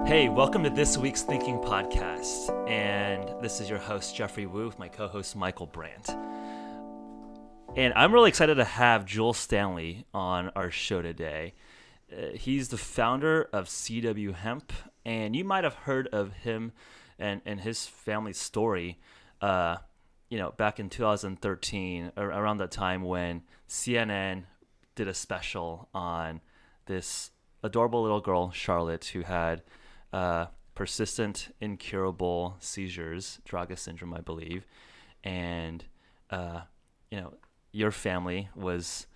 Hey, welcome to this week's Thinking Podcast. And this is your host, Jeffrey Wu, with my co-host, Michael Brandt. And I'm really excited to have Joel Stanley on our show today. He's the founder of CW Hemp, and you might have heard of him and his family's story, back in 2013, around that time when CNN did a special on this adorable little girl, Charlotte, who had persistent, incurable seizures, Draga syndrome, I believe, and your family was,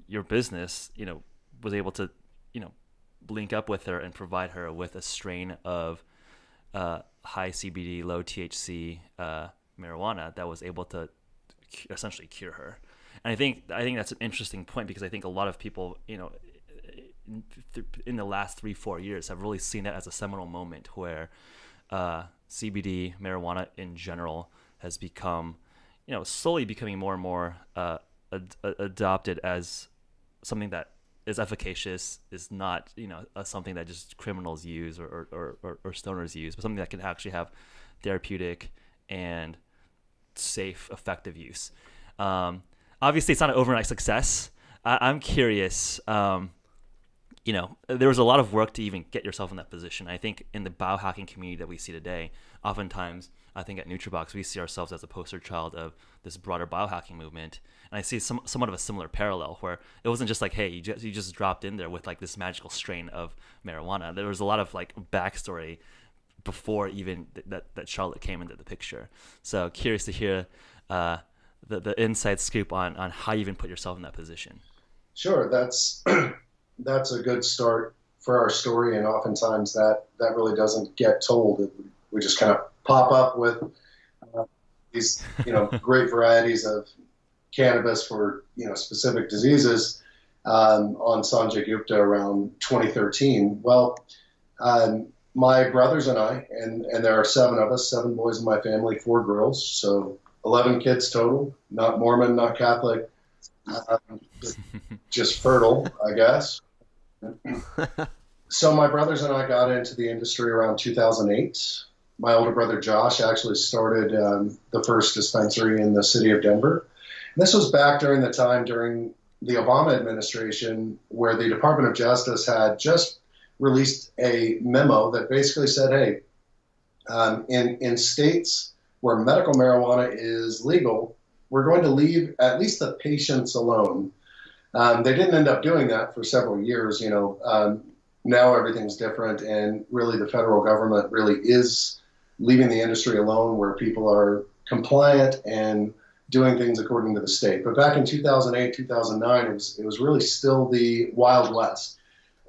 your business, was able to, link up with her and provide her with a strain of high CBD, low THC marijuana that was able to essentially cure her. And I think that's an interesting point, because I think a lot of people, in the last 3-4 years have really seen that as a seminal moment where CBD, marijuana in general, has become, slowly becoming more and more adopted as something that is efficacious, is not, something that just criminals use or stoners use, but something that can actually have therapeutic and safe, effective use. Obviously, it's not an overnight success. I'm curious. There was a lot of work to even get yourself in that position. I think in the biohacking community that we see today, oftentimes, I think at NutriBox, we see ourselves as a poster child of this broader biohacking movement. And I see somewhat of a similar parallel, where it wasn't just like, hey, you just dropped in there with like this magical strain of marijuana. There was a lot of like backstory before even that Charlotte came into the picture. So curious to hear the inside scoop on how you even put yourself in that position. Sure, that's a good start for our story, and oftentimes that really doesn't get told. We just kind of pop up with these great varieties of cannabis for specific diseases on Sanjay Gupta around 2013. Well, my brothers and I, and there are 7 of us, 7 boys in my family, 4 girls, so 11 kids total. Not Mormon, not Catholic, just fertile, I guess. So my brothers and I got into the industry around 2008. My older brother Josh actually started the first dispensary in the city of Denver. And this was back during the time during the Obama administration, where the Department of Justice had just released a memo that basically said, hey, in states where medical marijuana is legal, we're going to leave at least the patients alone. They didn't end up doing that for several years. Now everything's different, and really the federal government really is leaving the industry alone, where people are compliant and doing things according to the state. But back in 2008, 2009, it was really still the Wild West.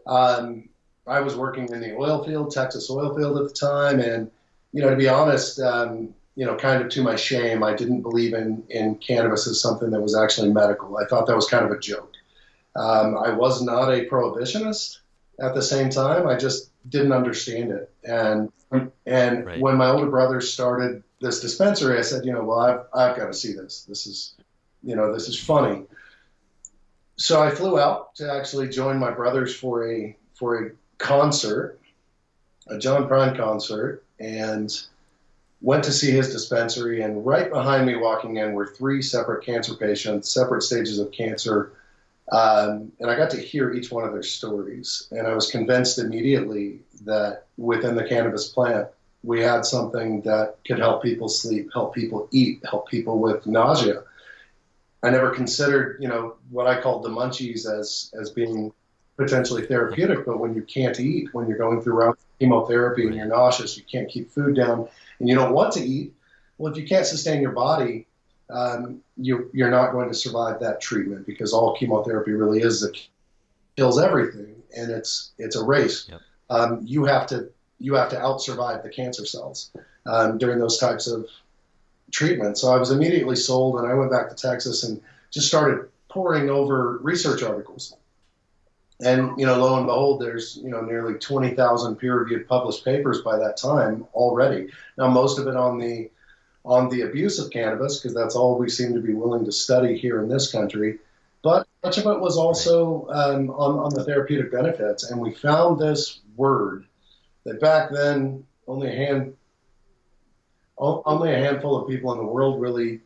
I was working in the oil field, Texas oil field at the time, and to be honest, kind of to my shame, I didn't believe in cannabis as something that was actually medical. I thought that was kind of a joke. I was not a prohibitionist at the same time. I just didn't understand it. And Right. When my older brother started this dispensary, I said, well, I've got to see this. This is funny. So I flew out to actually join my brothers for a concert, a John Prine concert, and went to see his dispensary. And right behind me walking in were 3 separate cancer patients, separate stages of cancer. And I got to hear each one of their stories. And I was convinced immediately that within the cannabis plant, we had something that could help people sleep, help people eat, help people with nausea. I never considered, what I called the munchies as being potentially therapeutic. But when you can't eat, when you're going through rounds of chemotherapy and you're nauseous, you can't keep food down, and you don't want to eat, well, if you can't sustain your body, you're not going to survive that treatment, because all chemotherapy really is, it kills everything, and it's a race. Yep. You have to out-survive the cancer cells during those types of treatments. So I was immediately sold, and I went back to Texas and just started poring over research articles. And lo and behold, there's nearly 20,000 peer-reviewed published papers by that time already. Now, most of it on the abuse of cannabis, because that's all we seem to be willing to study here in this country. But much of it was also on the therapeutic benefits. And we found this word that back then only a handful of people in the world really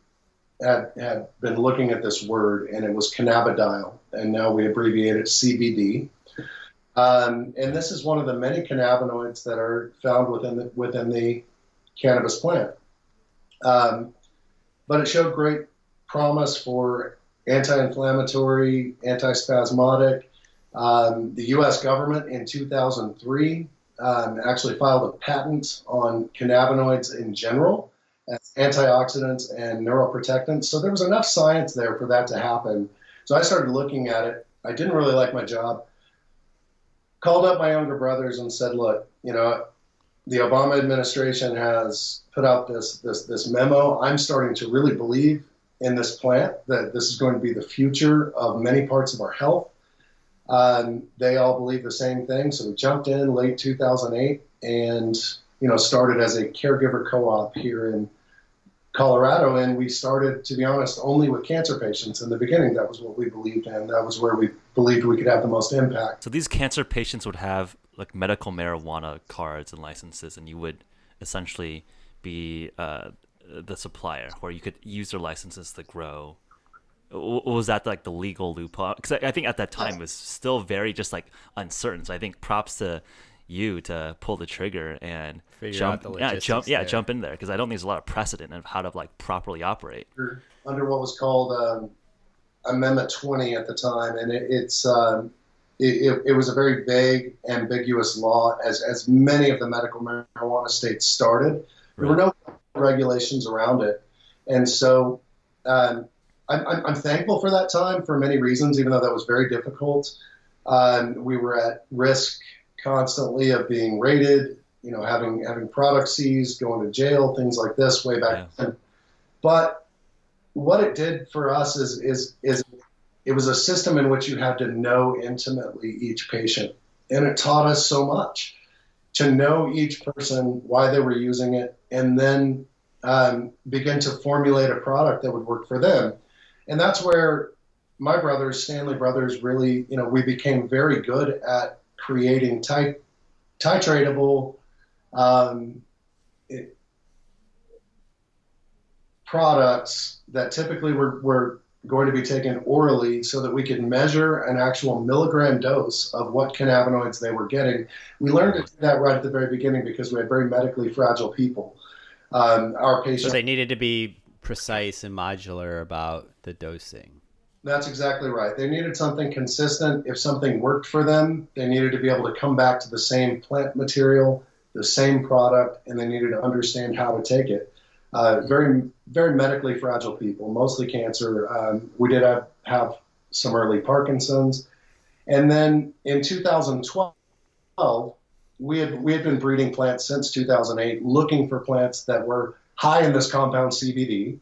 had been looking at this word, and it was cannabidiol, and now we abbreviate it CBD. And this is one of the many cannabinoids that are found within the cannabis plant. But it showed great promise for anti-inflammatory, antispasmodic. The U.S. government in 2003 actually filed a patent on cannabinoids in general as antioxidants and neuroprotectants. So there was enough science there for that to happen. So I started looking at it. I didn't really like my job. Called up my younger brothers and said, look, the Obama administration has put out this memo. I'm starting to really believe in this plant, that this is going to be the future of many parts of our health. They all believe the same thing. So we jumped in late 2008 and, started as a caregiver co-op here in Colorado. And we started, to be honest, only with cancer patients. In the beginning, that was what we believed in. That was where we believed we could have the most impact. So these cancer patients would have like medical marijuana cards and licenses, and you would essentially be the supplier, where you could use their licenses to grow. Was that like the legal loophole? Because I think at that time it was still very just like uncertain. So I think props to you to pull the trigger and jump in there, because I don't think there's a lot of precedent of how to like properly operate under what was called Amendment 20 at the time, and it was a very vague, ambiguous law, as many of the medical marijuana states started. There were no regulations around it, and so I'm thankful for that time for many reasons, even though that was very difficult. We were at risk constantly of being raided, having products seized, going to jail, things like this way back then. But what it did for us is it was a system in which you had to know intimately each patient. And it taught us so much to know each person, why they were using it, and then begin to formulate a product that would work for them. And that's where my brothers, Stanley brothers, really, we became very good at creating titratable products that typically were going to be taken orally, so that we could measure an actual milligram dose of what cannabinoids they were getting. We learned to do that right at the very beginning because we had very medically fragile people. Our patients. So they needed to be precise and modular about the dosing. That's exactly right. They needed something consistent. If something worked for them, they needed to be able to come back to the same plant material, the same product, and they needed to understand how to take it. Very, very medically fragile people, mostly cancer. We did have some early Parkinson's. And then in 2012, we had been breeding plants since 2008, looking for plants that were high in this compound CBD.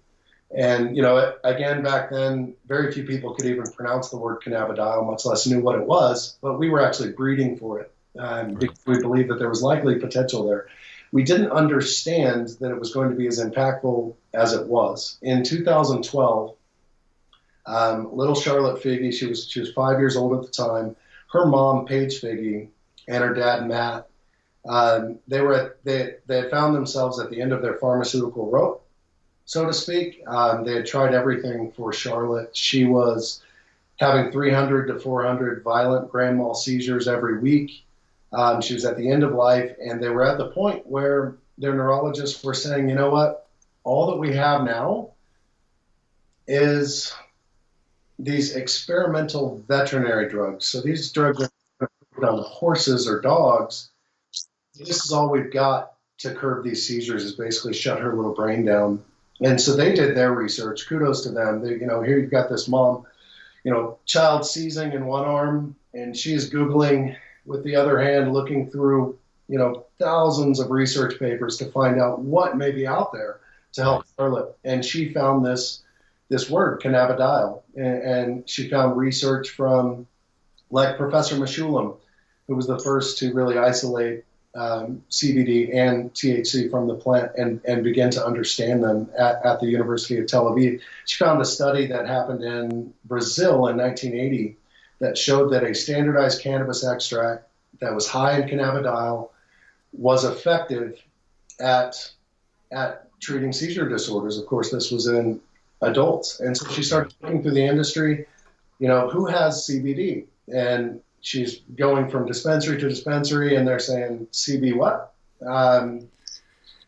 And, again, back then, very few people could even pronounce the word cannabidiol, much less knew what it was. But we were actually breeding for it because we believed that there was likely potential there. We didn't understand that it was going to be as impactful as it was. In 2012, little Charlotte Figge, she was 5 years old at the time. Her mom, Paige Figge, and her dad, Matt, they had found themselves at the end of their pharmaceutical rope, so to speak. They had tried everything for Charlotte. She was having 300 to 400 violent grand mal seizures every week. She was at the end of life, and they were at the point where their neurologists were saying, you know what, all that we have now is these experimental veterinary drugs. So these drugs are put on horses or dogs. This is all we've got to curb these seizures, is basically shut her little brain down. And so they did their research. Kudos to them. They, here you've got this mom, child seizing in one arm, and she's Googling with the other hand, looking through, thousands of research papers to find out what may be out there to help Charlotte. And she found this word, cannabidiol. And she found research from like Professor Meshulam, who was the first to really isolate CBD and THC from the plant and begin to understand them at the University of Tel Aviv. She found a study that happened in Brazil in 1980 that showed that a standardized cannabis extract that was high in cannabidiol was effective at treating seizure disorders. Of course, this was in adults. And so she started looking through the industry, who has CBD? And she's going from dispensary to dispensary, and they're saying, CB what?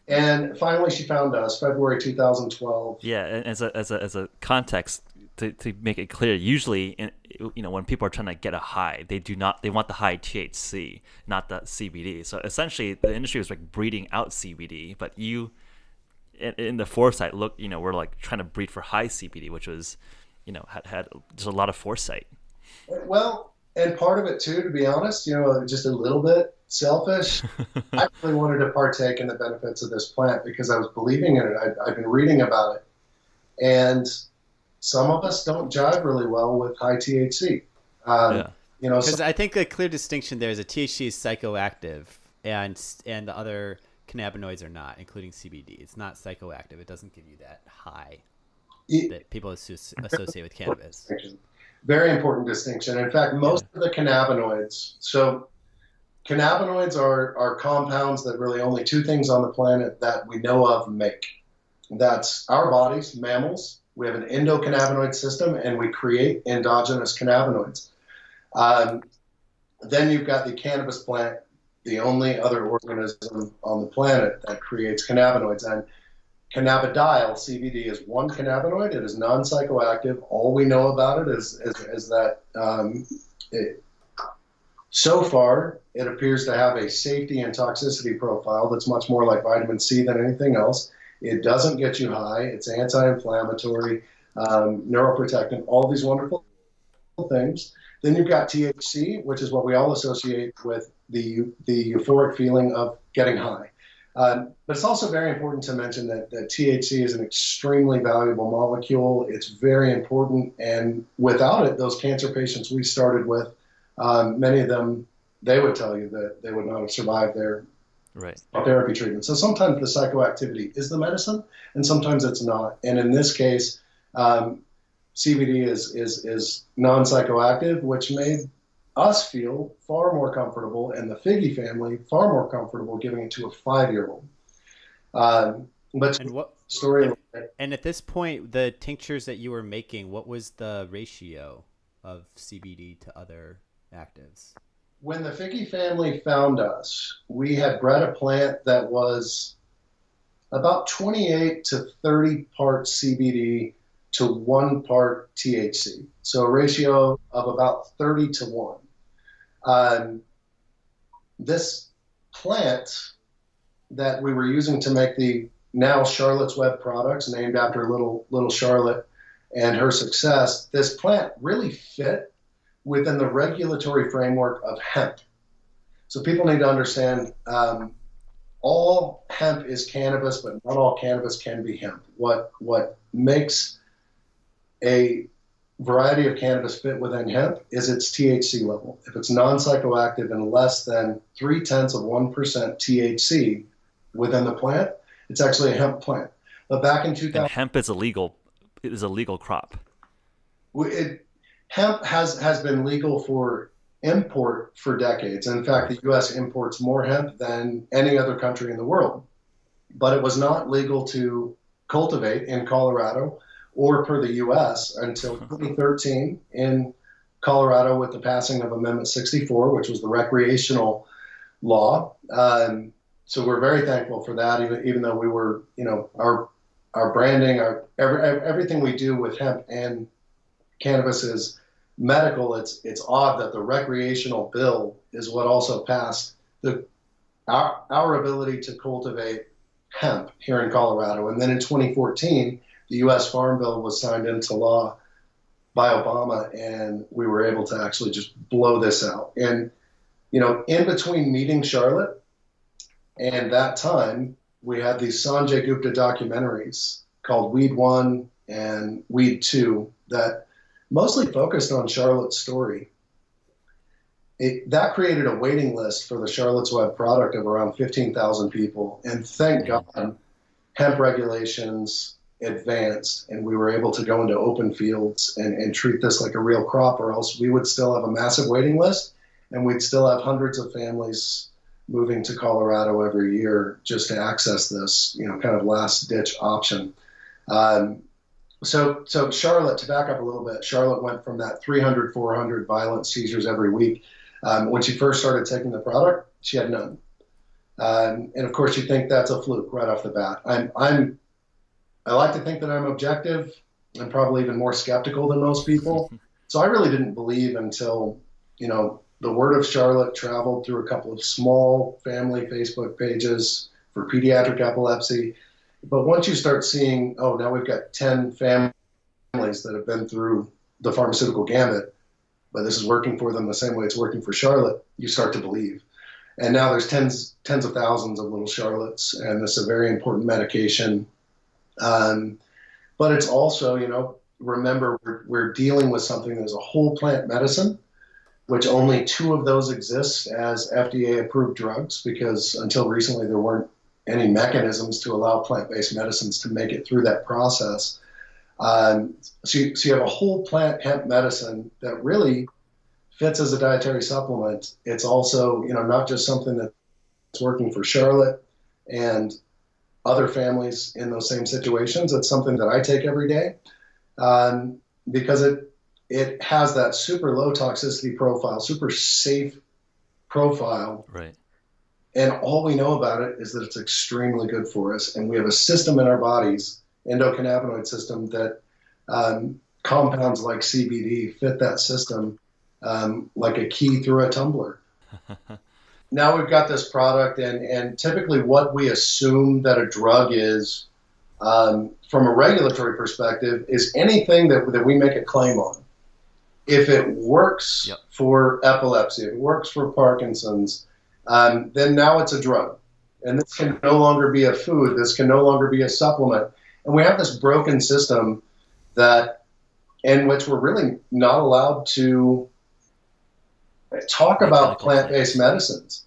And finally, she found us, February 2012. Yeah, and as a context, to make it clear, usually, when people are trying to get a high, they want the high THC, not the CBD. So essentially, the industry was like breeding out CBD, but you, in the foresight, we're like trying to breed for high CBD, which was, had just a lot of foresight. Well, and part of it too, to be honest, just a little bit selfish. I really wanted to partake in the benefits of this plant because I was believing in it. I've been reading about it, and some of us don't jive really well with high THC. Because I think a clear distinction there is that THC is psychoactive, and the other cannabinoids are not, including CBD. It's not psychoactive. It doesn't give you that high that people associate with cannabis. Very important distinction. In fact, most of the cannabinoids, so cannabinoids are compounds that really only two things on the planet that we know of make. That's our bodies, mammals. We have an endocannabinoid system, and we create endogenous cannabinoids. Then you've got the cannabis plant, the only other organism on the planet that creates cannabinoids. And cannabidiol, CBD, is one cannabinoid. It is non-psychoactive. All we know about it is that so far it appears to have a safety and toxicity profile that's much more like vitamin C than anything else. It doesn't get you high. It's anti-inflammatory, neuroprotectant, all these wonderful things. Then you've got THC, which is what we all associate with the euphoric feeling of getting high. But it's also very important to mention that THC is an extremely valuable molecule. It's very important, and without it, those cancer patients we started with, many of them, they would tell you that they would not have survived their therapy treatment. So sometimes the psychoactivity is the medicine, and sometimes it's not. And in this case, CBD is non-psychoactive, which made us feel far more comfortable, and the Figgy family far more comfortable giving it to a 5-year-old. And at this point, the tinctures that you were making, what was the ratio of CBD to other actives? When the Figgy family found us, we had bred a plant that was about 28 to 30 parts CBD to 1 part THC. So a ratio of about 30 to 1. This plant that we were using to make the now Charlotte's Web products, named after little Charlotte and her success, this plant really fit within the regulatory framework of hemp. So people need to understand all hemp is cannabis, but not all cannabis can be hemp. What makes a variety of cannabis fit within hemp is its THC level. If it's non-psychoactive and less than 0.3% THC within the plant, it's actually a hemp plant. But back in 2000, and hemp is a legal crop. Hemp has been legal for import for decades. In fact, the U.S. imports more hemp than any other country in the world. But it was not legal to cultivate in Colorado or per the U.S. until 2013 in Colorado with the passing of Amendment 64, which was the recreational law. So we're very thankful for that, even though we were, our branding, everything we do with hemp and cannabis is medical. It's odd that the recreational bill is what also passed our ability to cultivate hemp here in Colorado. And then in 2014, the U.S. Farm Bill was signed into law by Obama, and we were able to actually just blow this out. And, in between meeting Charlotte and that time, we had these Sanjay Gupta documentaries called Weed 1 and Weed 2 that mostly focused on Charlotte's story. That created a waiting list for the Charlotte's Web product of around 15,000 people. And thank God, hemp regulations advanced, and we were able to go into open fields and treat this like a real crop, or else we would still have a massive waiting list, and we'd still have hundreds of families moving to Colorado every year just to access this, kind of last ditch option. So Charlotte, to back up a little bit, Charlotte went from that 300, 400 violent seizures every week. When she first started taking the product, she had none. And of course, you think that's a fluke right off the bat. I like to think that I'm objective. I'm probably even more skeptical than most people. So I really didn't believe until, the word of Charlotte traveled through a couple of small family Facebook pages for pediatric epilepsy. But once you start seeing, now we've got 10 families that have been through the pharmaceutical gambit, but this is working for them the same way it's working for Charlotte, you start to believe. And now there's tens of thousands of little Charlottes, and this is a very important medication. But it's also, remember, we're dealing with something that is a whole plant medicine, which only 2 of those exist as FDA-approved drugs, because until recently there weren't any mechanisms to allow plant-based medicines to make it through that process. So you have a whole plant hemp medicine that really fits as a dietary supplement. It's also, not just something that's working for Charlotte and other families in those same situations. It's something that I take every day because it has that super low toxicity profile, super safe profile. Right. And all we know about it is that it's extremely good for us. And we have a system in our bodies, endocannabinoid system, that compounds like CBD fit that system like a key through a tumbler. Now we've got this product, and typically what we assume that a drug is, from a regulatory perspective, is anything that we make a claim on. If it works for epilepsy, if it works for Parkinson's, then now it's a drug. And this can no longer be a food. This can no longer be a supplement. And we have this broken system in which we're really not allowed to talk about plant-based medicines.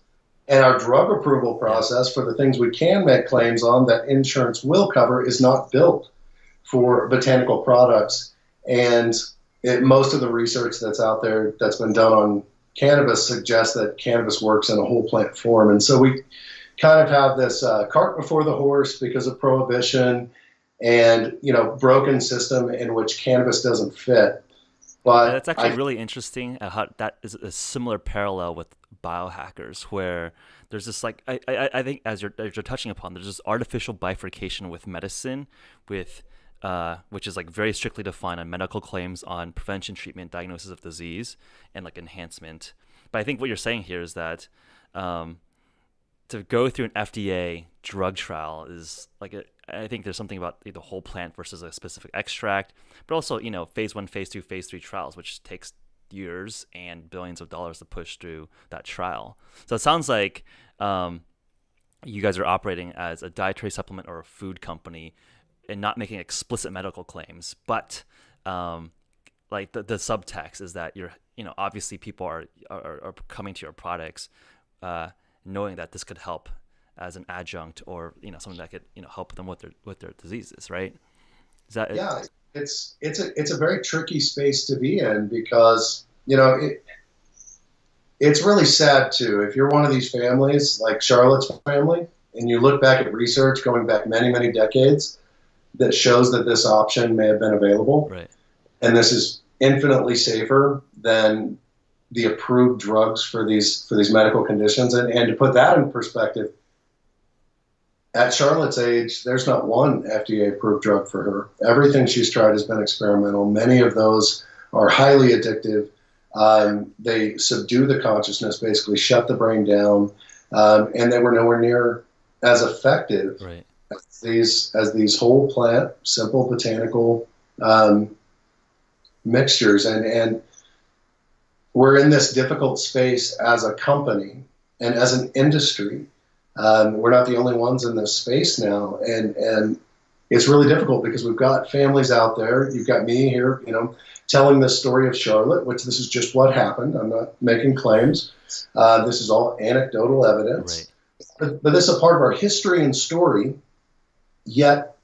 And our drug approval process for the things we can make claims on that insurance will cover is not built for botanical products. And most of the research that's out there that's been done on cannabis suggests that cannabis works in a whole plant form. And so we kind of have this cart before the horse because of prohibition and, broken system in which cannabis doesn't fit. But that's actually really interesting how that is a similar parallel with biohackers, where there's this I think as you're touching upon, there's this artificial bifurcation with medicine, which is very strictly defined on medical claims on prevention, treatment, diagnosis of disease, and enhancement. But I think what you're saying here is that to go through an FDA drug trial is I think there's something about the whole plant versus a specific extract, but also phase 1, phase 2, phase 3 trials, which takes years and billions of dollars to push through that trial. So it sounds like you guys are operating as a dietary supplement or a food company and not making explicit medical claims, but the subtext is that you're obviously people are coming to your products knowing that this could help as an adjunct or something that could help them with their diseases, right? Is that it? It's a very tricky space to be in because it's really sad too. If you're one of these families like Charlotte's family and you look back at research going back many, many decades that shows that this option may have been available, right, and this is infinitely safer than the approved drugs for these medical conditions. And to put that in perspective, at Charlotte's age, there's not one FDA-approved drug for her. Everything she's tried has been experimental. Many of those are highly addictive. They subdue the consciousness, basically shut the brain down, and they were nowhere near as effective right. as these whole plant, simple botanical mixtures. And we're in this difficult space as a company and as an industry. We're not the only ones in this space now, and it's really difficult because we've got families out there. You've got me here, telling this story of Charlotte, which this is just what happened. I'm not making claims. This is all anecdotal evidence. Right. But this is a part of our history and story, yet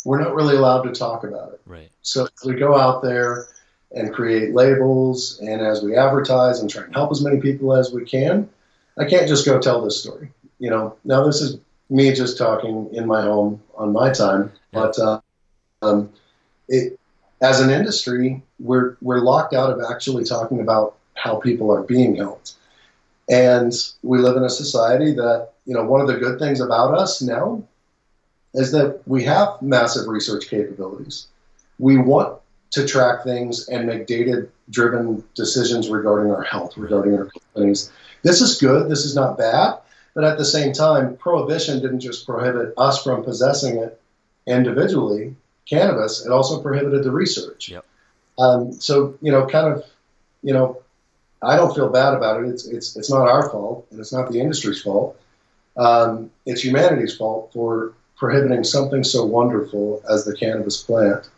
we're not really allowed to talk about it. Right. So as we go out there and create labels, and as we advertise and try and help as many people as we can, I can't just go tell this story. Now this is me just talking in my home on my time, but as an industry, we're locked out of actually talking about how people are being helped. And we live in a society that, one of the good things about us now is that we have massive research capabilities. We want to track things and make data-driven decisions regarding our health, regarding our companies. This is good. This is not bad. But at the same time, prohibition didn't just prohibit us from possessing it individually, cannabis, it also prohibited the research. Yep. So, I don't feel bad about it. It's not our fault, and it's not the industry's fault. It's humanity's fault for prohibiting something so wonderful as the cannabis plant.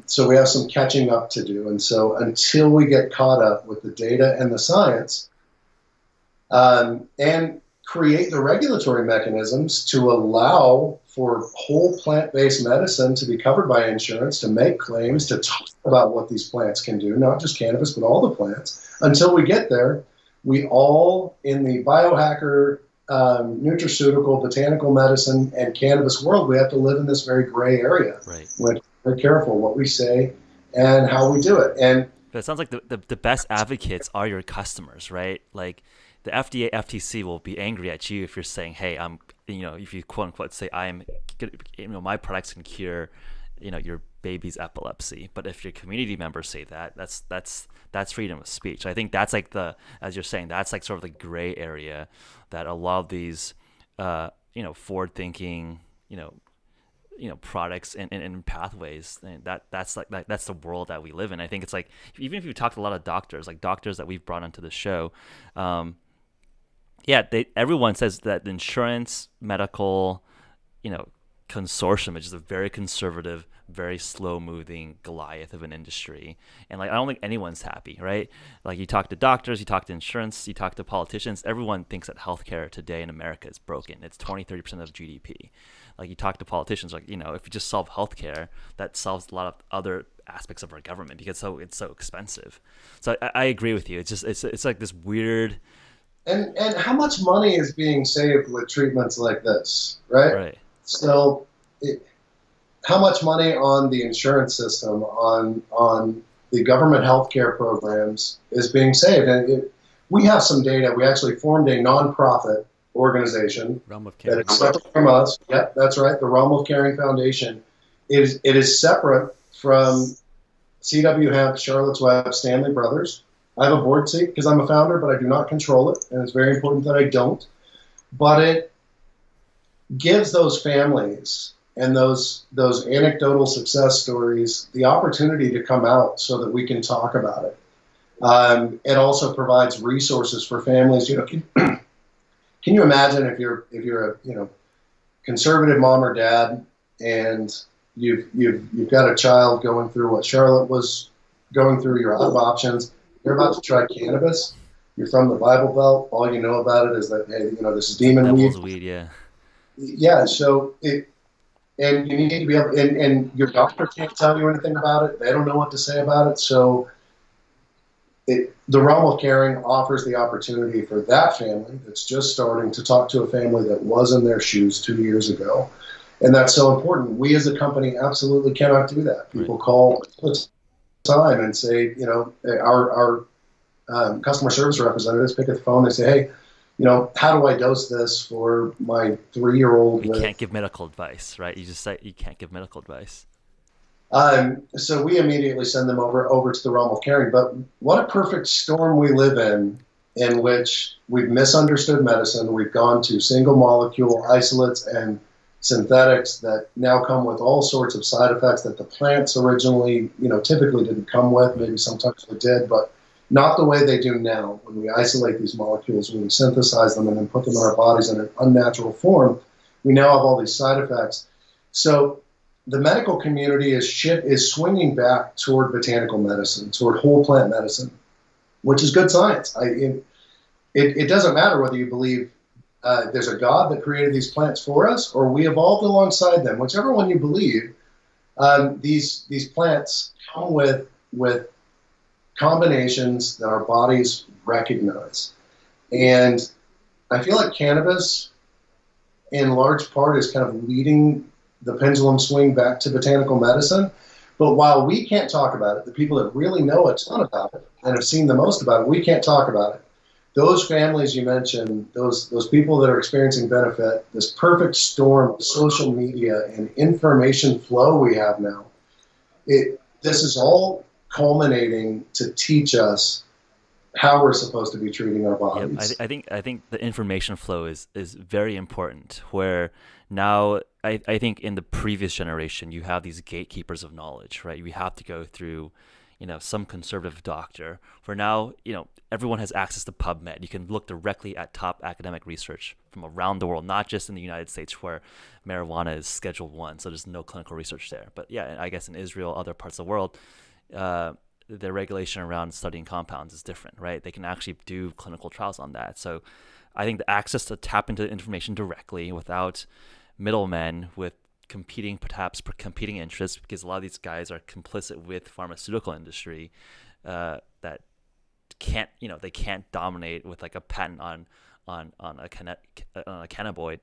So we have some catching up to do. And so until we get caught up with the data and the science, and create the regulatory mechanisms to allow for whole plant-based medicine to be covered by insurance, to make claims, to talk about what these plants can do, not just cannabis, but all the plants. Until we get there, we all in the biohacker, nutraceutical, botanical medicine, and cannabis world, we have to live in this very gray area. Right. We're very careful what we say and how we do it. And but it sounds like the best advocates are your customers, right? Like, the FDA, FTC will be angry at you if you're saying, "Hey, if you quote unquote say my products can cure, your baby's epilepsy." But if your community members say that, that's freedom of speech. I think that's like as you're saying, that's like sort of the gray area that a lot of these, forward-thinking, products and pathways. And that's the world that we live in. I think it's like, even if you talk to a lot of doctors that we've brought onto the show. Everyone says that the insurance medical, consortium is just a very conservative, very slow-moving Goliath of an industry. And I don't think anyone's happy, right? Like, you talk to doctors, you talk to insurance, you talk to politicians, everyone thinks that healthcare today in America is broken. It's 20-30% of GDP. Like, you talk to politicians, if you just solve healthcare, that solves a lot of other aspects of our government because it's so expensive. So I agree with you. It's just it's like this weird. And how much money is being saved with treatments like this, right? Right. So, how much money on the insurance system, on the government healthcare programs is being saved? And we have some data. We actually formed a nonprofit organization that is separate from us. Yep, that's right. The Realm of Caring Foundation. It is separate from CW Hemp, Charlotte's Web, Stanley Brothers. I have a board seat because I'm a founder, but I do not control it, and it's very important that I don't. But it gives those families and those anecdotal success stories the opportunity to come out so that we can talk about it. It also provides resources for families. Can you imagine if you're a conservative mom or dad, and you've got a child going through what Charlotte was going through, you're out of options. You're about to try cannabis. You're from the Bible Belt. All you know about it is that, hey, this is demon weed. Weed, yeah. Yeah. So and you need to be able, and your doctor can't tell you anything about it. They don't know what to say about it. So the Realm of Caring offers the opportunity for that family that's just starting to talk to a family that was in their shoes 2 years ago. And that's so important. We as a company absolutely cannot do that. People call time and say, our customer service representatives pick up the phone. They say, hey, how do I dose this for my 3-year-old? You can't give medical advice, right? You just say you can't give medical advice. So we immediately send them over to the Realm of Caring. But what a perfect storm we live in which we've misunderstood medicine. We've gone to single molecule isolates and synthetics that now come with all sorts of side effects that the plants originally, typically didn't come with. Maybe sometimes they did, but not the way they do now. When we isolate these molecules, when we synthesize them and then put them in our bodies in an unnatural form, we now have all these side effects. So the medical community is swinging back toward botanical medicine, toward whole plant medicine, which is good science. It doesn't matter whether you believe there's a God that created these plants for us, or we evolved alongside them. Whichever one you believe, these plants come with combinations that our bodies recognize. And I feel like cannabis, in large part, is kind of leading the pendulum swing back to botanical medicine. But while we can't talk about it, the people that really know a ton about it and have seen the most about it, we can't talk about it. Those families you mentioned, those people that are experiencing benefit, this perfect storm of social media and information flow we have now, this is all culminating to teach us how we're supposed to be treating our bodies. Yep. I think the information flow is very important. Where now I think in the previous generation you have these gatekeepers of knowledge, right? We have to go through, some conservative doctor. For now, everyone has access to PubMed. You can look directly at top academic research from around the world, not just in the United States where marijuana is Schedule 1, so there's no clinical research there. But yeah, I guess in Israel, other parts of the world, the regulation around studying compounds is different, right? They can actually do clinical trials on that. So I think the access to tap into information directly without middlemen with competing interests, because a lot of these guys are complicit with pharmaceutical industry that they can't dominate with like a patent on a cannabinoid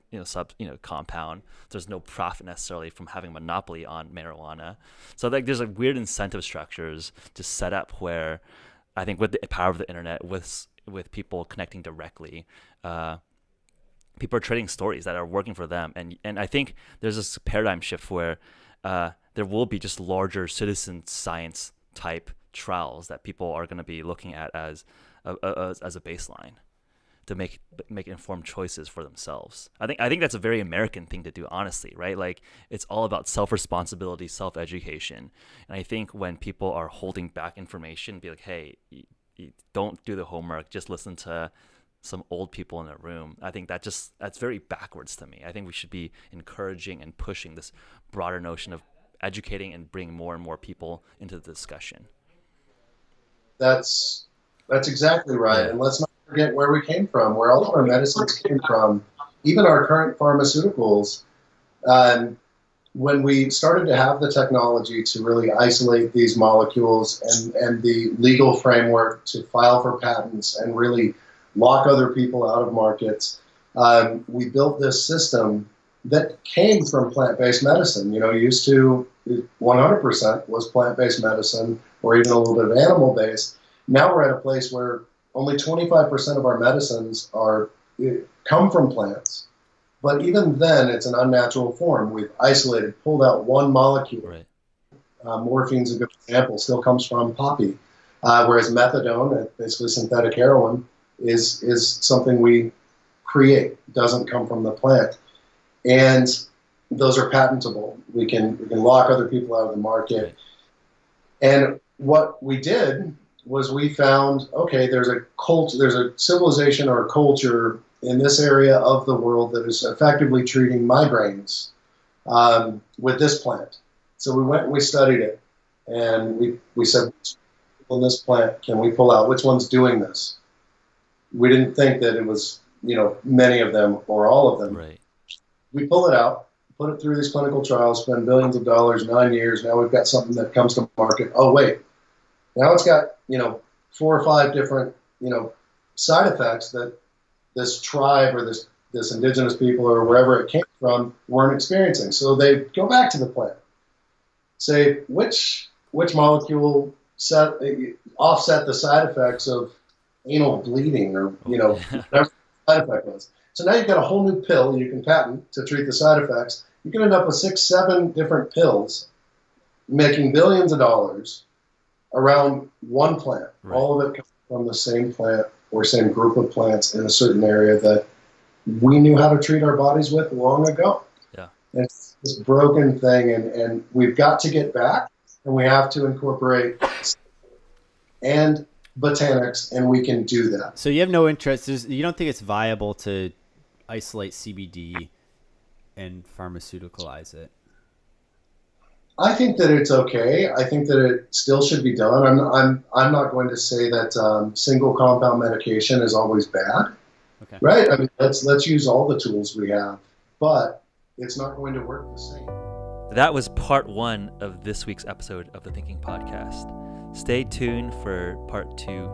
compound. There's no profit necessarily from having a monopoly on marijuana. So like there's like weird incentive structures to set up where I think with the power of the internet, with people connecting directly, people are trading stories that are working for them, and I think there's this paradigm shift where there will be just larger citizen science type trials that people are going to be looking at as a baseline to make informed choices for themselves. I think that's a very American thing to do, honestly, right? Like it's all about self-responsibility, self-education. And I think when people are holding back information, be like, hey, you don't do the homework, just listen to some old people in a room. I think that's very backwards to me. I think we should be encouraging and pushing this broader notion of educating and bringing more and more people into the discussion. That's exactly right. Yeah. And let's not forget where we came from, where all of our medicines came from, even our current pharmaceuticals. When we started to have the technology to really isolate these molecules and the legal framework to file for patents and really lock other people out of markets, we built this system that came from plant-based medicine. Used to 100% was plant-based medicine or even a little bit of animal-based. Now we're at a place where only 25% of our medicines come from plants. But even then, it's an unnatural form. We've isolated, pulled out one molecule. Right. Morphine's a good example, still comes from poppy. Whereas methadone, basically synthetic heroin, is something we create, doesn't come from the plant. And those are patentable. We can lock other people out of the market. Right. And what we did was we found, okay, there's a civilization or a culture in this area of the world that is effectively treating migraines with this plant. So we went and we studied it, and we said, on this plant can we pull out? Which one's doing this? We didn't think that it was, many of them or all of them. Right. We pull it out, put it through these clinical trials, spend billions of dollars, 9 years. Now we've got something that comes to market. Oh, wait. Now it's got, 4 or 5 different, side effects that this tribe or this indigenous people or wherever it came from weren't experiencing. So they go back to the plant, say which molecule offset the side effects of anal bleeding or, whatever the side effect was. So now you've got a whole new pill you can patent to treat the side effects. You can end up with 6, 7 different pills making billions of dollars around one plant. Right. All of it comes from the same plant or same group of plants in a certain area that we knew how to treat our bodies with long ago. Yeah. And it's this broken thing, and we've got to get back, and we have to incorporate and botanics, and we can do that. So you have no interest, you don't think it's viable to isolate CBD and pharmaceuticalize it? I think that it's okay. I think that it still should be done. I'm not going to say that single compound medication is always bad. Okay. Right? I mean, let's use all the tools we have, but it's not going to work the same. That was part 1 of this week's episode of the Thinking Podcast. Stay tuned for part 2